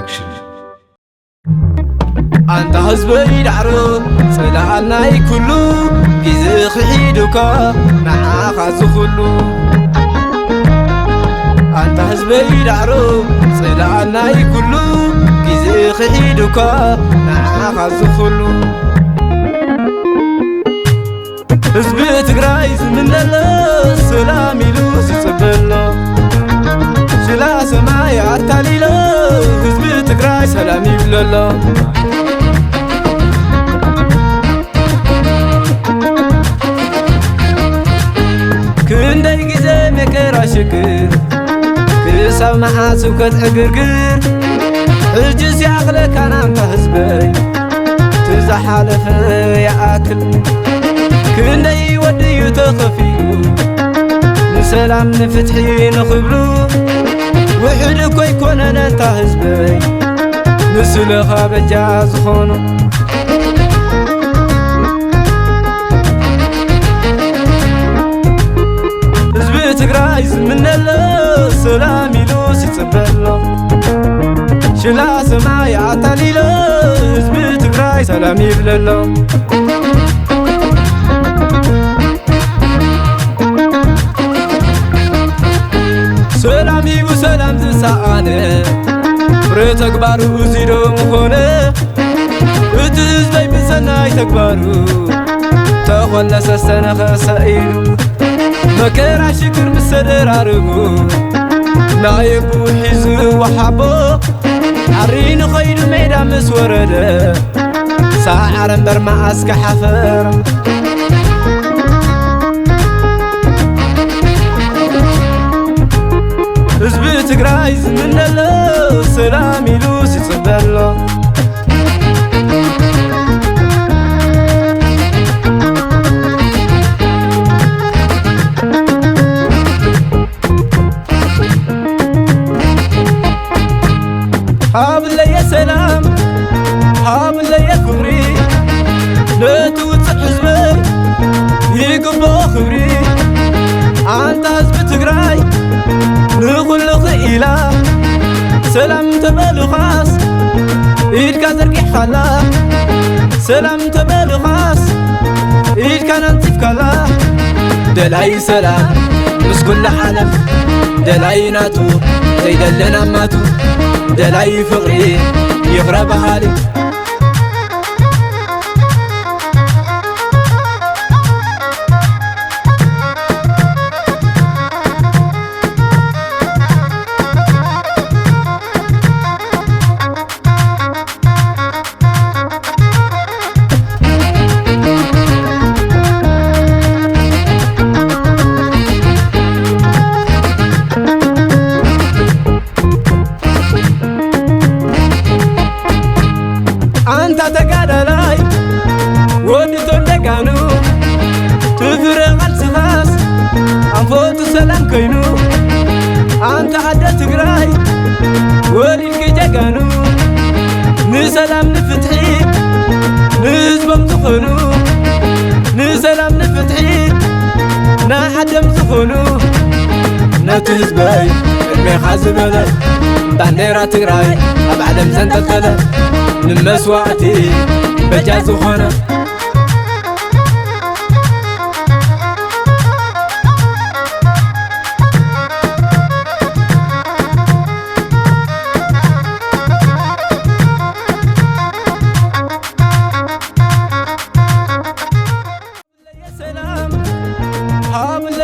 Production. أنت حزبي دعرو صلاة كلو جزء خيدوكا معاك زخلو أنت حزبي دعرو صلاة كلو جزء خيدوكا معاك زخلو حزبي تقرايز من الله سلام يلوس يصبلو شلا سماي عتاليلو حزبي تقراي سلام يبللو كندي جزء مكرا شكر كسب محاسب كتعقرقر الجز يعقلك أنا أنت حزبي تزحلف يأكل كندي ودي تخفيو نسلام نفتحي نخبلو وحدك يكون أنا أنت حزبي نسلخ بجاز خونو تقرايز من الله سلام يلوس يتصبلو شلا سماي عتاليلو حزب تقراي سلام يبللو سلامي وسلام زسانه فري تكبارو زيرو مخونه اتزبي بسناي تكبارو تخلص السنة خسائلو مكرا شكر مسدر عربو نايبو حزو وحبو عرين خيد ميدا مسورده ساعة رمبر ما أسك حفر حزبي تقرايز من الله سلام يلوس يتصبلو حابل لي سلام حابل لي كبري لا توصل حزبي يقبو خبري أنت حزب تقراي نخل خيلا سلام تبالو خاص إيد كاتركي خلا سلام تبالو خاص إيد كان انتف كلا دلاي سلام بس كل حالف دلاي ناتو زي دلنا ماتو دلاي فقري يغرب حالي أنت تقادلاي ودي تندقانو تفرق السخاس أنفوت سلام كينو أنت عدد تقراي ودي الكجاقانو نسلام نفتحي نزبم زخنو نسلام نفتحي نحدم زخنو نتزباي الميخازب هذا بانديرا تقراي أبعدم سنتلتلا نمسواتي بجاز خونه سلام حابل